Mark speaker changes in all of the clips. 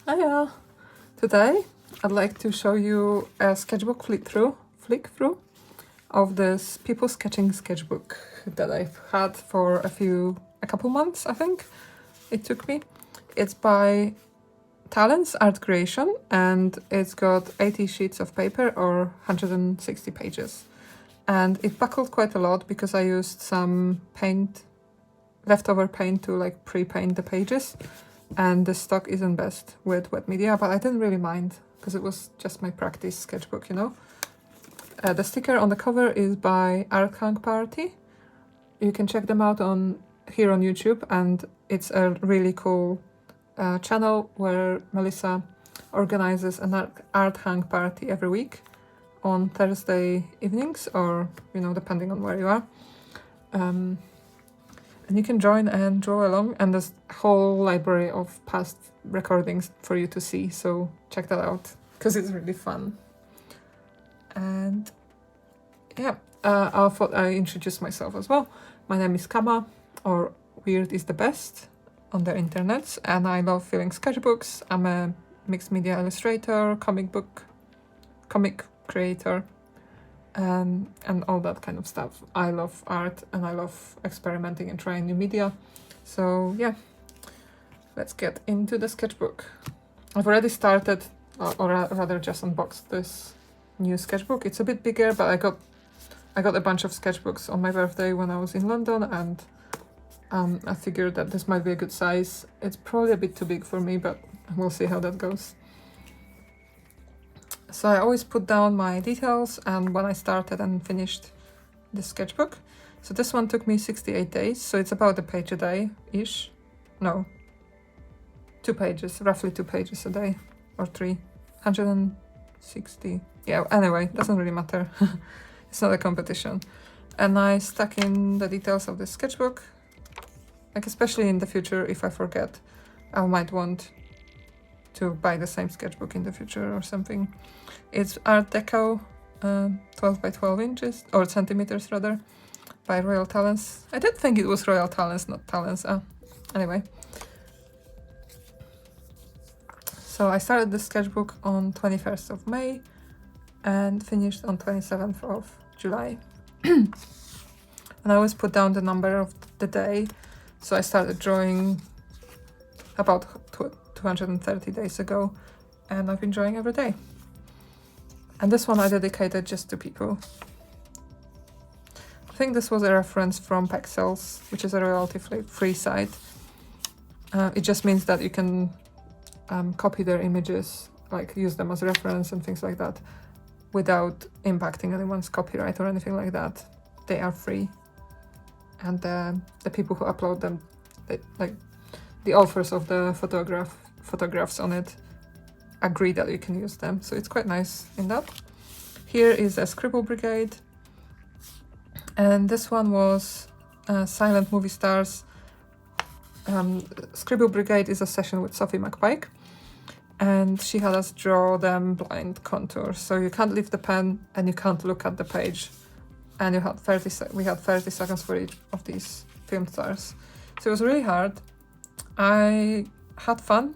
Speaker 1: Hiya! Today I'd like to show you a sketchbook flick through of this people sketching sketchbook that I've had for a couple months, I think it took me. It's by Talents Art Creation and it's got 80 sheets of paper or 160 pages. And it buckled quite a lot because I used some leftover paint to like pre-paint the pages. And the stock isn't best with wet media, but I didn't really mind because it was just my practice sketchbook, you know. The sticker on the cover is by Art Hang Party. You can check them out here on YouTube, and it's a really cool channel where Melissa organizes an art hang party every week on Thursday evenings, or you know, depending on where you are. And you can join and draw along, and there's a whole library of past recordings for you to see, so check that out, because it's really fun. And yeah, I thought I introduce myself as well. My name is Kama, or Weird is the Best on the internets, and I love filling sketchbooks. I'm a mixed media illustrator, comic creator, and all that kind of stuff. I love art and I love experimenting and trying new media. So yeah, let's get into the sketchbook. I've already started, or rather just unboxed this new sketchbook. It's a bit bigger, but I got a bunch of sketchbooks on my birthday when I was in London, and I figured that this might be a good size. It's probably a bit too big for me, but we'll see how that goes. So I always put down my details and when I started and finished the sketchbook. So this one took me 68 days, so it's about a page a day-ish. No, 2 pages, roughly 2 pages a day, or 3, 160. Yeah, anyway, doesn't really matter. It's not a competition. And I stuck in the details of the sketchbook, like especially in the future, if I forget, I might want to buy the same sketchbook in the future or something. It's Art Deco, 12 by 12 inches, or centimeters rather, by Royal Talents. I did think it was Royal Talents, not Talents. Anyway. So I started the sketchbook on 21st of May and finished on 27th of July. And I always put down the number of the day. So I started drawing about 230 days ago, and I've been drawing every day. And this one I dedicated just to people. I think this was a reference from Pexels, which is a royalty-free site. It just means that you can copy their images, like use them as reference and things like that, without impacting anyone's copyright or anything like that. They are free. And the people who upload them, the authors of the photographs on it, agree that you can use them, so it's quite nice in that. Here is a Scribble Brigade, and this one was Silent Movie Stars. Scribble Brigade is a session with Sophie McPike, and she had us draw them blind contours, so you can't leave the pen and you can't look at the page, and we had 30 seconds for each of these film stars, so it was really hard. I had fun,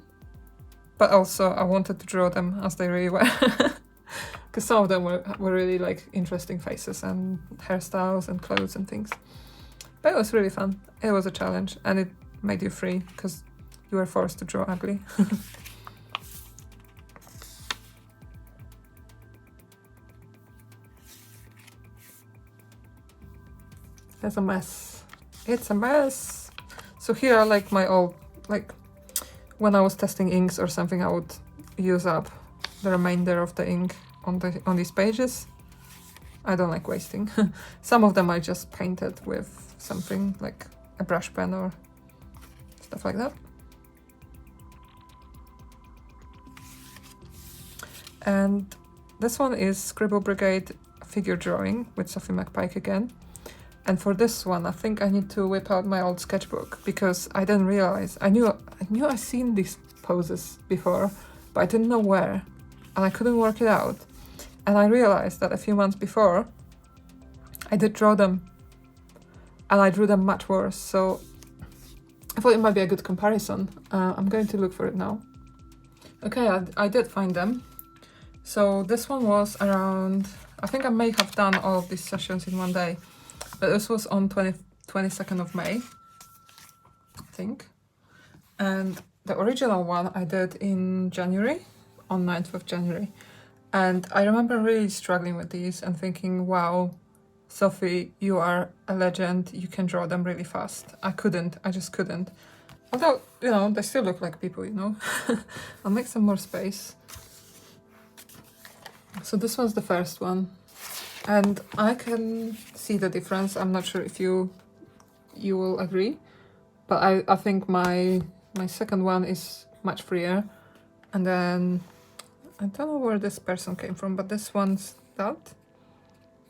Speaker 1: but also I wanted to draw them as they really were, because some of them were really like interesting faces and hairstyles and clothes and things. But it was really fun. It was a challenge, and it made you free because you were forced to draw ugly. There's a mess. It's a mess. So here are like my old, like when I was testing inks or something, I would use up the remainder of the ink on these pages. I don't like wasting. Some of them I just painted with something like a brush pen or stuff like that. And this one is Scribble Brigade figure drawing with Sophie McPike again. And for this one, I think I need to whip out my old sketchbook, because I didn't realize. I knew I'd seen these poses before, but I didn't know where, and I couldn't work it out. And I realized that a few months before, I did draw them, and I drew them much worse. So I thought it might be a good comparison. I'm going to look for it now. Okay, I did find them. So this one was around, I think I may have done all of these sessions in one day, but this was on 22nd of May, I think. And the original one I did in January, on 9th of January. And I remember really struggling with these and thinking, wow, Sophie, you are a legend, you can draw them really fast. I just couldn't. Although, you know, they still look like people, you know. I'll make some more space. So this was the first one. And I can see the difference. I'm not sure if you will agree. But I think my second one is much freer. And then, I don't know where this person came from, but this one's that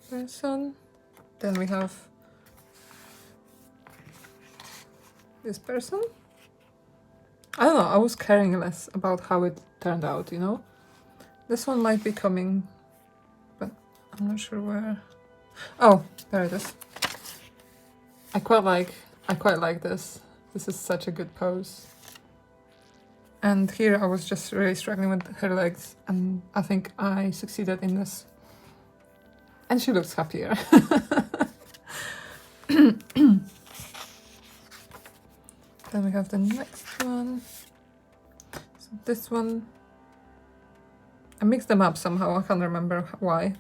Speaker 1: person. Then we have this person. I don't know, I was caring less about how it turned out, you know? This one might be coming, but I'm not sure where. Oh, there it is. I quite like this. This is such a good pose. And here I was just really struggling with her legs, and I think I succeeded in this. And she looks happier. Then we have the next one. So this one, I mixed them up somehow, I can't remember why.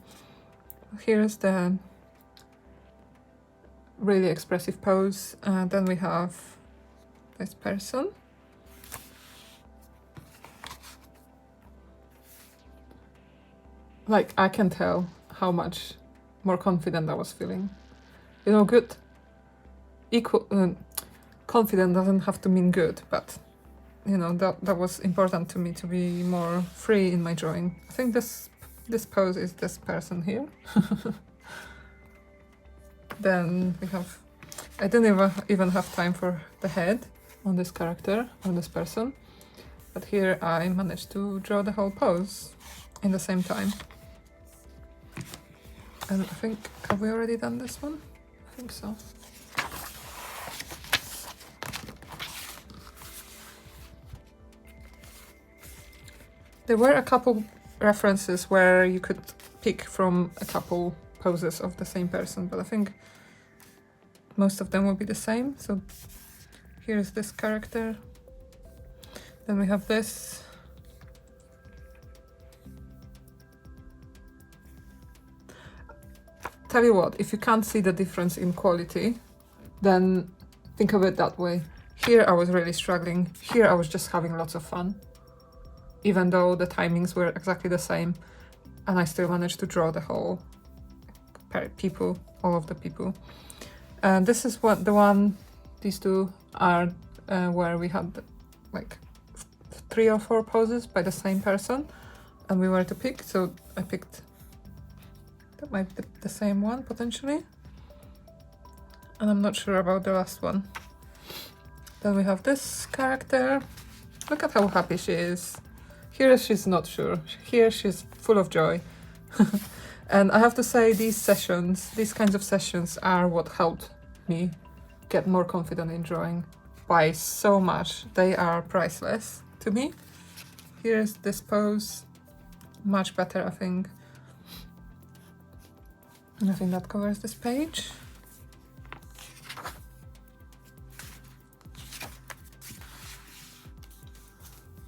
Speaker 1: Here's the really expressive pose. Then we have this person. Like, I can tell how much more confident I was feeling. You know, good. Confident doesn't have to mean good, but you know, that was important to me, to be more free in my drawing. I think this pose is this person here. Then we have, I didn't even have time for the head on this character, on this person, but here I managed to draw the whole pose in the same time. And I think, have we already done this one? I think so. There were a couple references where you could pick from a couple poses of the same person, but I think most of them will be the same. So here's this character. Then we have this. Tell you what, if you can't see the difference in quality, then think of it that way. Here I was really struggling. Here I was just having lots of fun, even though the timings were exactly the same, and I still managed to draw the whole people, all of the people. And this is what the one, these two are where we had like 3 or 4 poses by the same person, and we were to pick, so I picked, that might be the same one potentially, and I'm not sure about the last one. Then we have this character. Look at how happy she is. Here she's not sure. Here she's full of joy. And I have to say, these kinds of sessions are what helped me get more confident in drawing by so much. They are priceless to me. Here's this pose. Much better, I think. And I think that covers this page.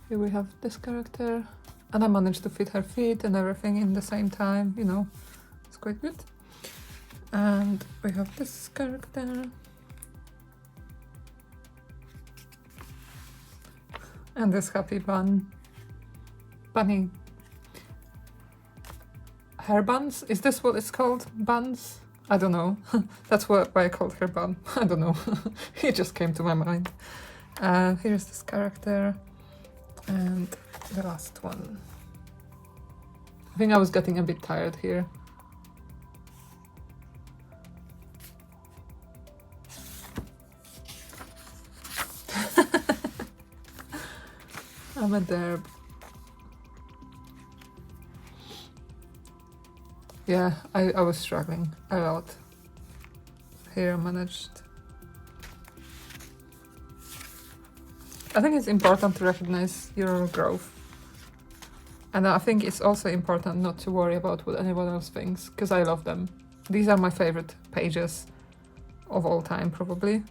Speaker 1: Here we have this character, and I managed to fit her feet and everything in the same time, you know, it's quite good. And we have this character. And this happy bunny. Hair buns? Is this what it's called? Buns? I don't know. That's why I called her bun. I don't know. It just came to my mind. Here's this character. And the last one. I think I was getting a bit tired here. I'm a derb. Yeah, I was struggling a lot. Here I managed. I think it's important to recognize your growth And I think it's also important not to worry about what anyone else thinks, because I love them. These are my favorite pages of all time, probably,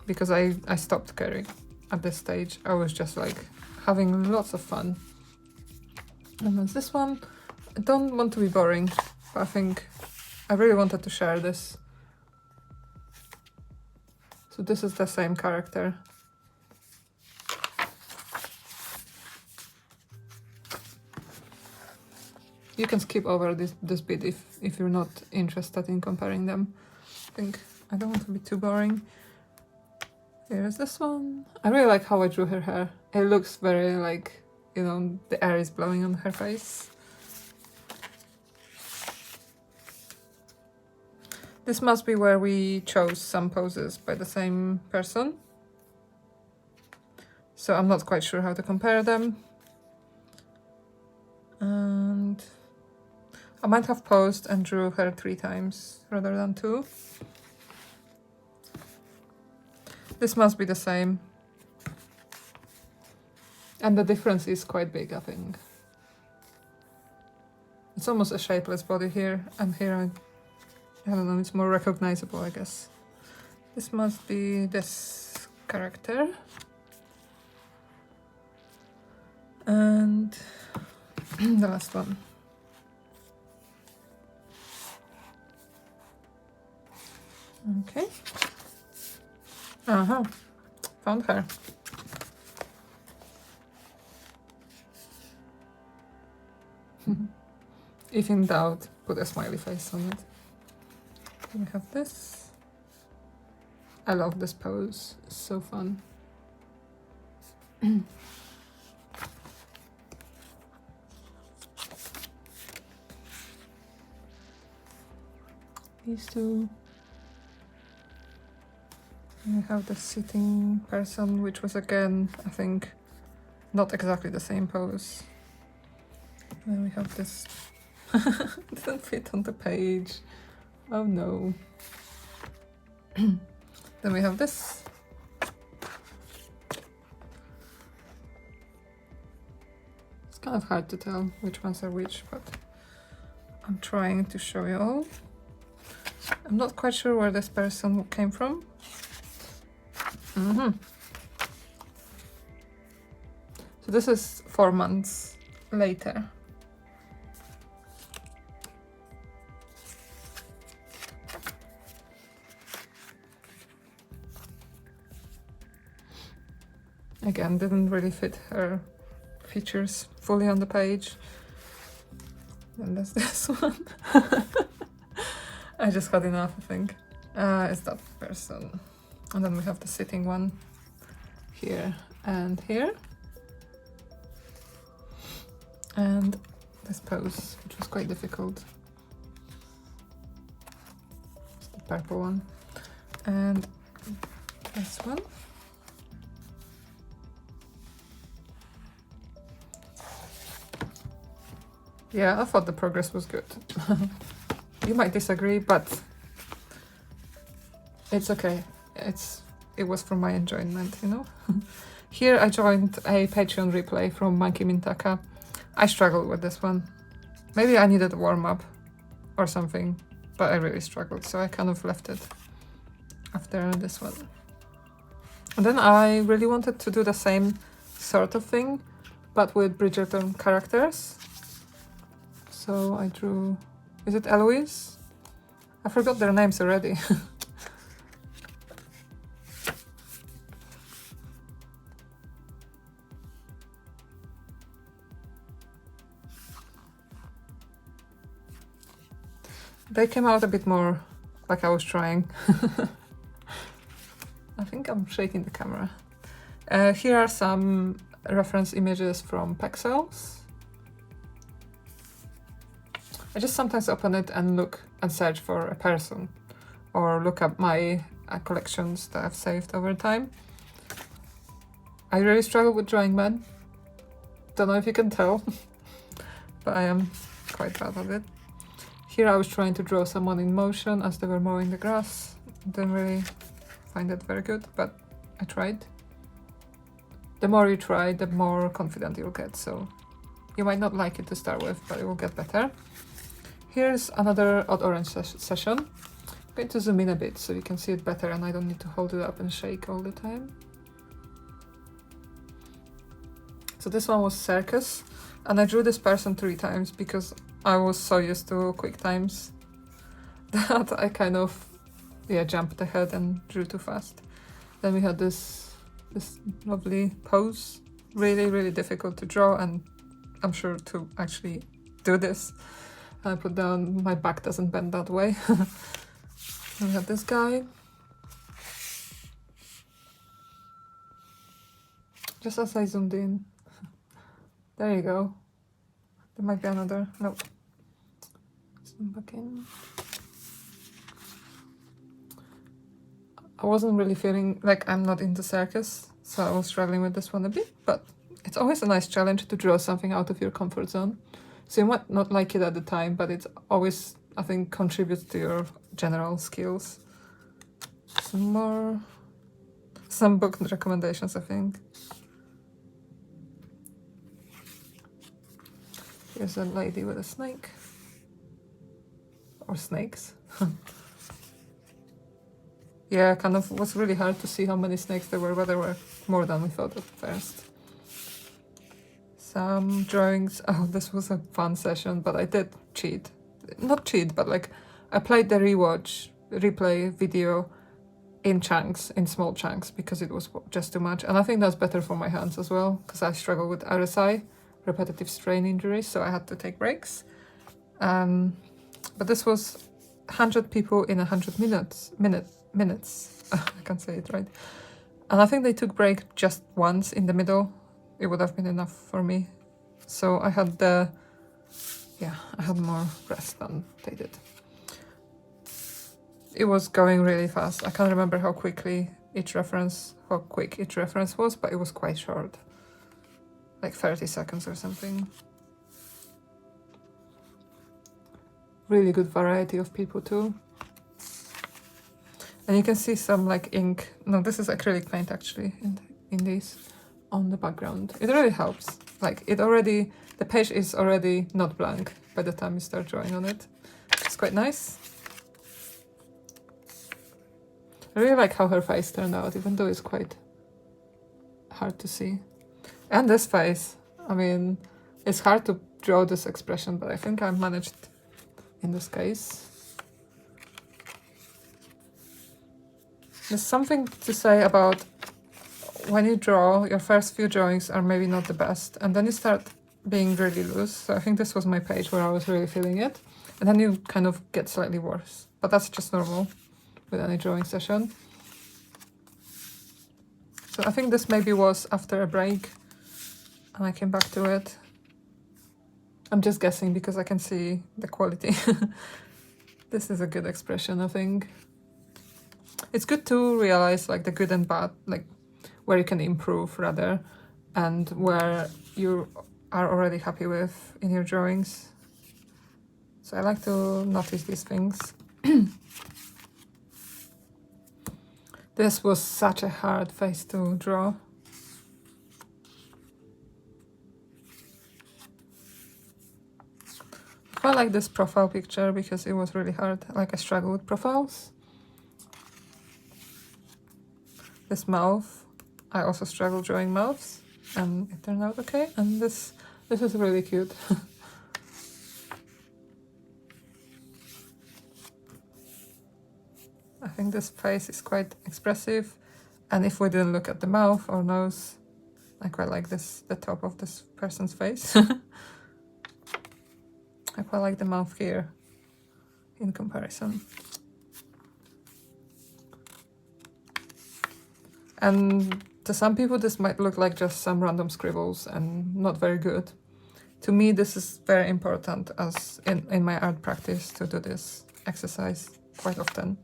Speaker 1: because I stopped caring at this stage. I was just like having lots of fun. And there's this one. I don't want to be boring, but I think I really wanted to share this. So this is the same character. You can skip over this bit if you're not interested in comparing them. I don't want to be too boring. Here's this one. I really like how I drew her hair. It looks very like, you know, the air is blowing on her face. This must be where we chose some poses by the same person. So I'm not quite sure how to compare them. And I might have paused and drew her 3 times rather than 2. This must be the same. And the difference is quite big, I think. It's almost a shapeless body here, and here I don't know, it's more recognizable, I guess. This must be this character. And the last one. Okay. Found her. If in doubt, put a smiley face on it. We have this. I love this pose, it's so fun. These two. And we have the sitting person, which was again, I think, not exactly the same pose. And then we have this. It didn't fit on the page. Oh no. Then we have this. It's kind of hard to tell which ones are which, but I'm trying to show you all. I'm not quite sure where this person came from. So this is 4 months later. Again, didn't really fit her features fully on the page. And there's this one. I just had enough, I think. It's that person. And then we have the sitting one here and here. And this pose, which was quite difficult. It's the purple one. And this one. Yeah, I thought the progress was good. You might disagree, but it's okay. It was for my enjoyment, you know. Here I joined a Patreon replay from Monkey Mintaka. I struggled with this one. Maybe I needed a warm-up or something, but I really struggled, so I kind of left it after this one. And then I really wanted to do the same sort of thing, but with Bridgerton characters. So I drew, is it Eloise? I forgot their names already. They came out a bit more like I was trying. I think I'm shaking the camera. Here are some reference images from Pexels. I just sometimes open it and look and search for a person, or look up my collections that I've saved over time. I really struggle with drawing men. Don't know if you can tell, but I am quite bad at it. Here I was trying to draw someone in motion as they were mowing the grass. Didn't really find it very good, but I tried. The more you try, the more confident you'll get, so You might not like it to start with, but it will get better. Here's another odd orange session. I'm going to zoom in a bit so you can see it better and I don't need to hold it up and shake all the time. So this one was circus, and I drew this person 3 times because I was so used to quick times that I kind of, yeah, jumped ahead and drew too fast. Then we had this lovely pose, really difficult to draw, and I'm sure to actually do this. I put down, my back doesn't bend that way. We have this guy. Just as I zoomed in. There you go. There might be another, nope. Zoom back in. I wasn't really feeling like I'm not into circus, so I was struggling with this one a bit, but it's always a nice challenge to draw something out of your comfort zone. So you might not like it at the time, but it's always, I think, contributes to your general skills. Some book recommendations, I think. Here's a lady with a snake. Or snakes. Yeah, kind of was really hard to see how many snakes there were, but there were more than we thought at first. Some drawings. Oh, this was a fun session, but I did cheat. Not cheat, but like I played the replay video in chunks, in small chunks, because it was just too much. And I think that's better for my hands as well, because I struggle with RSI, repetitive strain injuries, so I had to take breaks. But this was 100 people in 100 minutes. I can't say it right. And I think they took break just once in the middle. It would have been enough for me. So I had I had more rest than they did. It was going really fast. I can't remember how quick each reference was, but it was quite short. Like 30 seconds or something. Really good variety of people too. And you can see some like ink. No, this is acrylic paint actually in these on the background. It really helps. Like the page is already not blank by the time you start drawing on it. It's quite nice. I really like how her face turned out, even though it's quite hard to see. And this face, I mean, it's hard to draw this expression, but I think I managed in this case. There's something to say about when you draw, your first few drawings are maybe not the best, and then you start being really loose. So I think this was my page where I was really feeling it, and then you kind of get slightly worse. But that's just normal with any drawing session. So I think this maybe was after a break, and I came back to it. I'm just guessing because I can see the quality. This is a good expression, I think. It's good to realize like the good and bad, like where you can improve rather, and where you are already happy with in your drawings. So I like to notice these things. This was such a hard face to draw. I quite like this profile picture because it was really hard. Like I struggle with profiles. This mouth, I also struggle drawing mouths, and it turned out okay. And this is really cute. I think this face is quite expressive, and if we didn't look at the mouth or nose, I quite like the top of this person's face. I quite like the mouth here in comparison. And to some people this might look like just some random scribbles and not very good. To me this is very important as in my art practice to do this exercise quite often.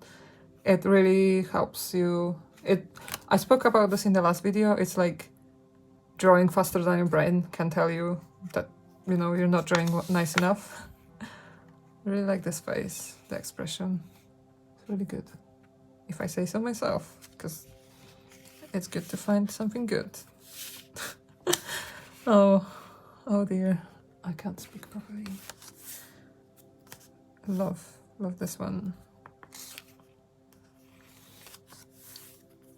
Speaker 1: It really helps you. I spoke about this in the last video. It's like drawing faster than your brain can tell you that, you know, you're not drawing nice enough. I really like this face, the expression. It's really good, if I say so myself, because it's good to find something good. Oh dear. I can't speak properly. Love this one.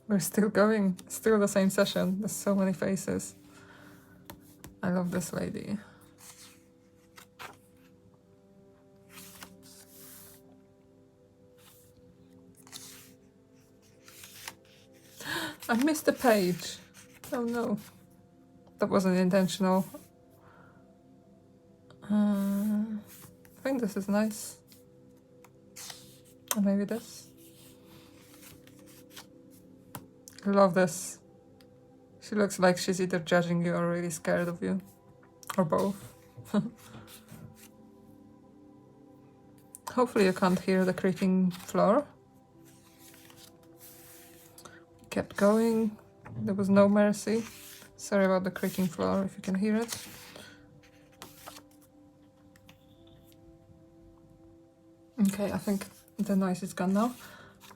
Speaker 1: We're still going, still the same session. There's so many faces. I love this lady. I missed a page. Oh no. That wasn't intentional. I think this is nice. Or maybe this. I love this. She looks like she's either judging you or really scared of you. Or both. Hopefully you can't hear the creaking floor. Kept going. There was no mercy. Sorry about the creaking floor if you can hear it. Okay, I think the noise is gone now.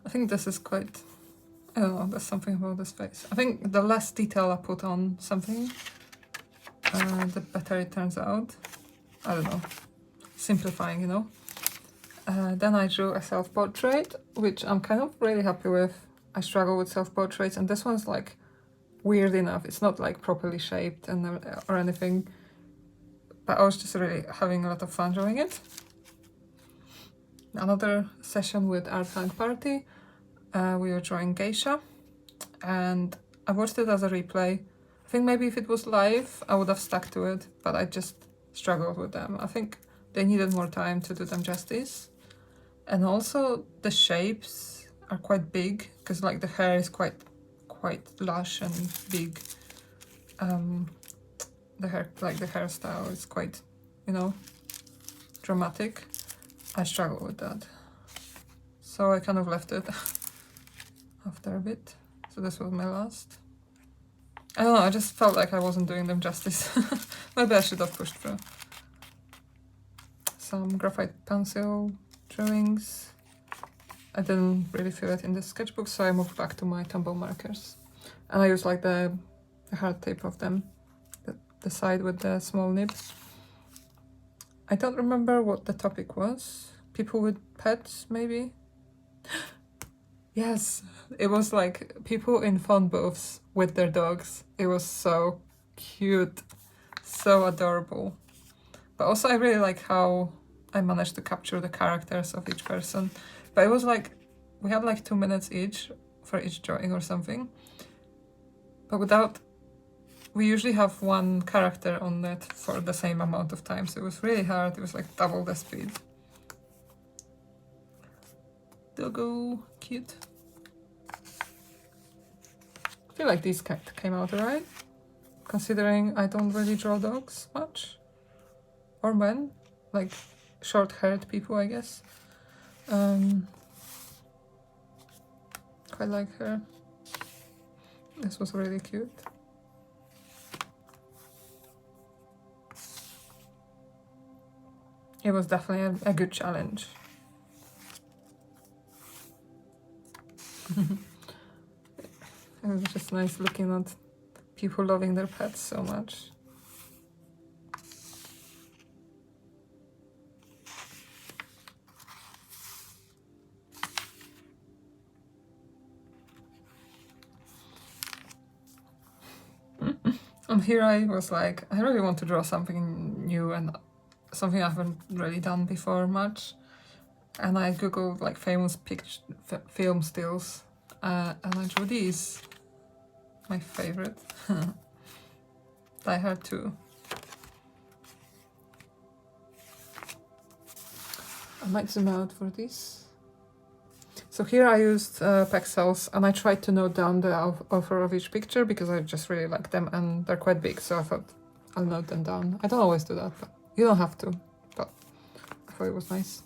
Speaker 1: I think this is quite... I don't know, there's something about this face. I think the less detail I put on something, the better it turns out. I don't know. Simplifying, you know. Then I drew a self-portrait, which I'm kind of really happy with. I struggle with self-portraits, and this one's like weird enough. It's not like properly shaped and or anything, but I was just really having a lot of fun drawing it. Another session with Art Tank Party. We were drawing geisha, and I watched it as a replay. I think maybe if it was live, I would have stuck to it, but I just struggled with them. I think they needed more time to do them justice. And also the shapes are quite big, because like the hair is quite lush and big. The hair, like the hairstyle is quite, you know, dramatic. I struggle with that. So I kind of left it after a bit. So this was my last. I don't know, I just felt like I wasn't doing them justice. Maybe I should have pushed through. Some graphite pencil drawings. I didn't really feel it in the sketchbook, so I moved back to my tumble markers. And I used like the hard tape of them, the side with the small nib. I don't remember what the topic was. People with pets, maybe? Yes, it was like people in phone booths with their dogs. It was so cute, so adorable. But also I really like how I managed to capture the characters of each person. But it was like, we had like 2 minutes each for each drawing or something. But without, we usually have one character on it for the same amount of time. So it was really hard. It was like double the speed. Doggo, cute. I feel like these came out alright, considering I don't really draw dogs much. Or men, like short-haired people, I guess. Quite like her. This was really cute. It was definitely a good challenge. It was just nice looking at people loving their pets so much. And here I was like, I really want to draw something new and something I haven't really done before much. And I googled like famous film stills, and I drew these. My favorite. Die Hard 2. I might zoom out for this. So here I used pixels, and I tried to note down the author of each picture because I just really like them and they're quite big, so I thought I'll note them down. I don't always do that, but you don't have to, but I thought it was nice.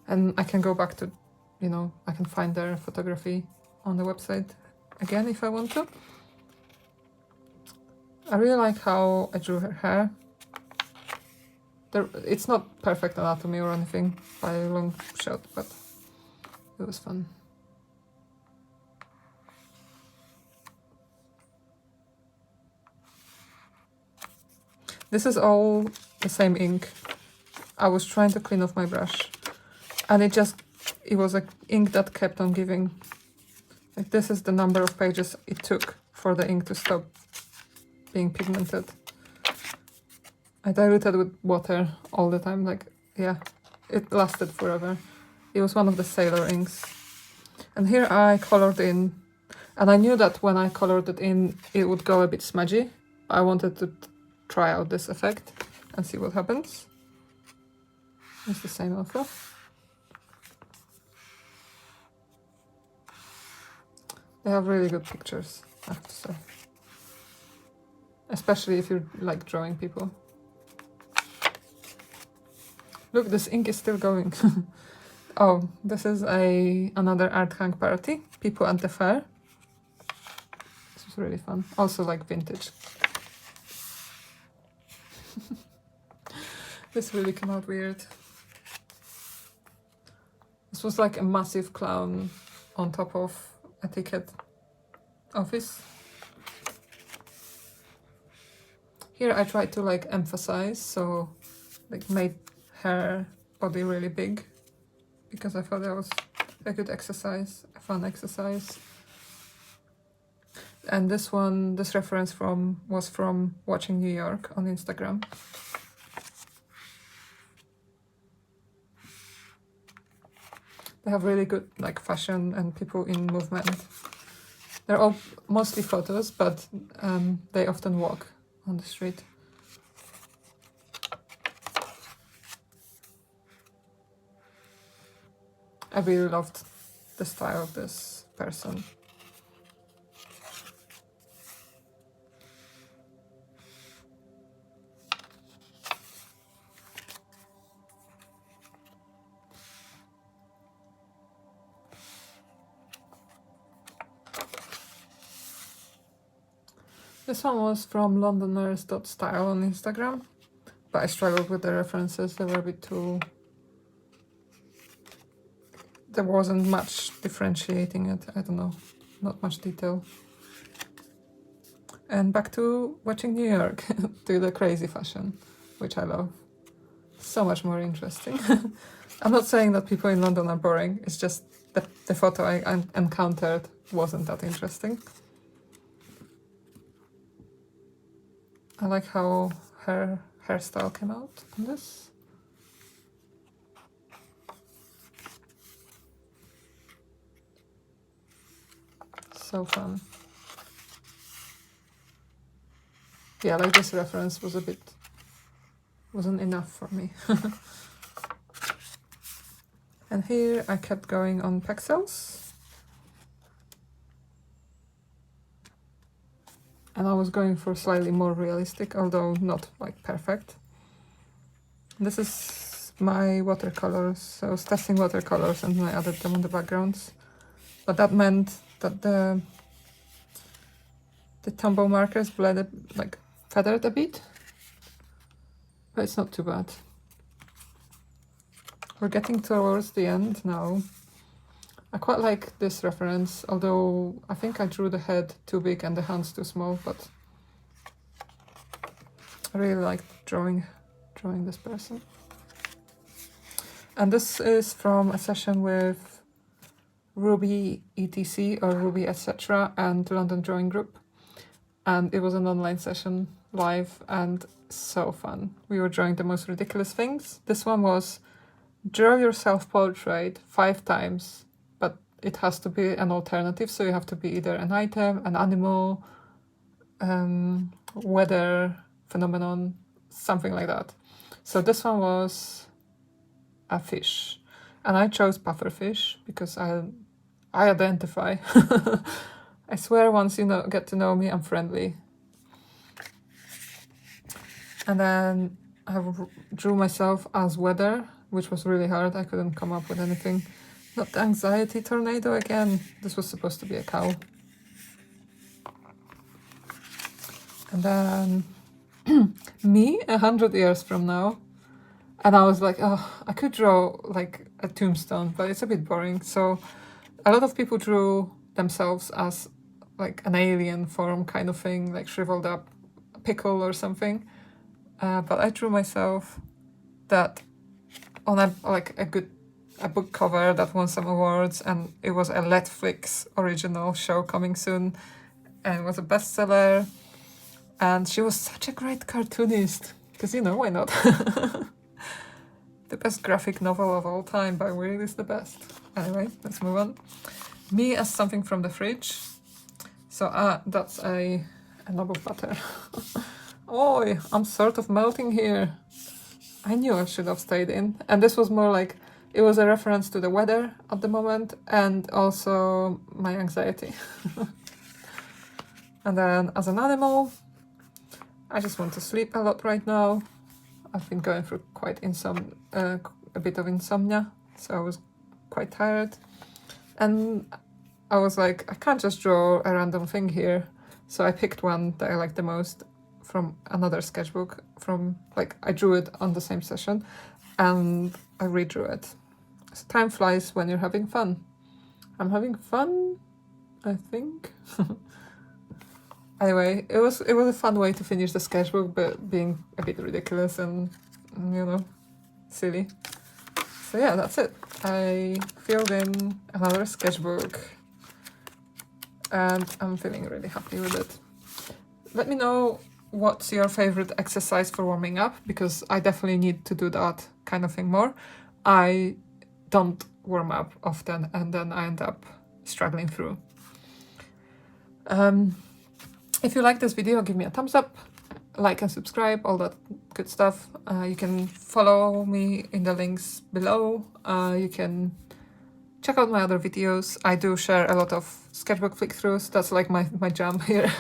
Speaker 1: And I can go back to, you know, I can find their photography on the website again if I want to. I really like how I drew her hair. It's not perfect anatomy or anything by a long shot, but it was fun. This is all the same ink. I was trying to clean off my brush, and it was an ink that kept on giving. Like, this is the number of pages it took for the ink to stop being pigmented. I diluted with water all the time, like, yeah, it lasted forever. It was one of the Sailor inks. And here I colored in, and I knew that when I colored it in, it would go a bit smudgy. I wanted to try out this effect and see what happens. It's the same author. They have really good pictures, I have to say. Especially if you like drawing people. Look, this ink is still going. Oh, this is another art hang party, People at the Fair. This was really fun. Also like vintage. This really came out weird. This was like a massive clown on top of a ticket office. Here I tried to like emphasize, so like made her body really big, because I thought that was a good exercise, a fun exercise. And this reference was from Watching New York on Instagram. They have really good like fashion and people in movement. They're all mostly photos, but they often walk on the street. I really loved the style of this person. This one was from londoners.style on Instagram, but I struggled with the references. They were a bit too... There wasn't much differentiating it, I don't know, not much detail. And back to Watching New York, to the crazy fashion, which I love. So much more interesting. I'm not saying that people in London are boring, it's just the photo I encountered wasn't that interesting. I like how her hairstyle came out on this. So fun. Yeah, like this reference wasn't enough for me. And here I kept going on pixels. And I was going for slightly more realistic, although not like perfect. This is my watercolors, so I was testing watercolors and I added them on the backgrounds. But that meant that the Tombow markers blended, like feathered a bit, but it's not too bad. We're getting towards the end now. I quite like this reference, although I think I drew the head too big and the hands too small, but I really like drawing this person. And this is from a session with Ruby ETC or Ruby etc. and London Drawing Group. And it was an online session live and so fun. We were drawing the most ridiculous things. This one was draw your self-portrait 5 times, but it has to be an alternative, so you have to be either an item, an animal, weather, phenomenon, something like that. So this one was a fish, and I chose pufferfish because I identify. I swear once you get to know me, I'm friendly. And then I drew myself as weather, which was really hard. I couldn't come up with anything. Not the anxiety tornado again. This was supposed to be a cow. And then me 100 years from now. And I was like, oh, I could draw like a tombstone, but it's a bit boring. So a lot of people drew themselves as like an alien form kind of thing, like shriveled up pickle or something. but I drew myself that on a book cover that won some awards, and it was a Netflix original show coming soon, and it was a bestseller. And she was such a great cartoonist, because you know, why not? The best graphic novel of all time by Will is the best. Anyway, let's move on. Me as something from the fridge. So that's a knob of butter. Oi, I'm sort of melting here. I knew I should have stayed in. And this was more like, it was a reference to the weather at the moment and also my anxiety. And then as an animal, I just want to sleep a lot right now. I've been going through a bit of insomnia, so I was quite tired. And I was like, I can't just draw a random thing here. So I picked one that I like the most from another sketchbook I drew it on the same session and I redrew it. So time flies when you're having fun. I'm having fun, I think. Anyway, it was a fun way to finish the sketchbook, but being a bit ridiculous and, you know, silly. So yeah, that's it. I filled in another sketchbook and I'm feeling really happy with it. Let me know what's your favorite exercise for warming up, because I definitely need to do that kind of thing more. I don't warm up often and then I end up struggling through. If you like this video, give me a thumbs up, like and subscribe, all that good stuff. You can follow me in the links below. You can check out my other videos. I do share a lot of sketchbook flick throughs. That's like my jam here.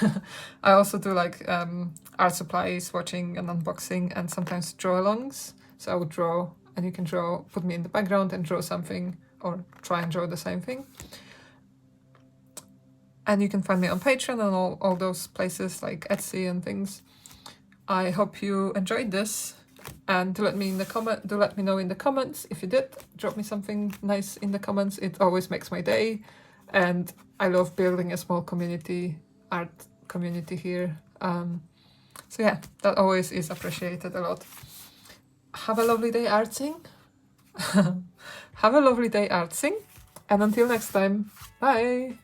Speaker 1: I also do like art supplies, watching and unboxing, and sometimes draw alongs. So I would draw and you can put me in the background and draw something or try and draw the same thing. And you can find me on Patreon and all those places like Etsy and things. I hope you enjoyed this, and do let me know in the comments if you did. Drop me something nice in the comments. It always makes my day, and I love building a small art community here. So yeah, that always is appreciated a lot. Have a lovely day artsing. Have a lovely day artsing, and until next time, bye!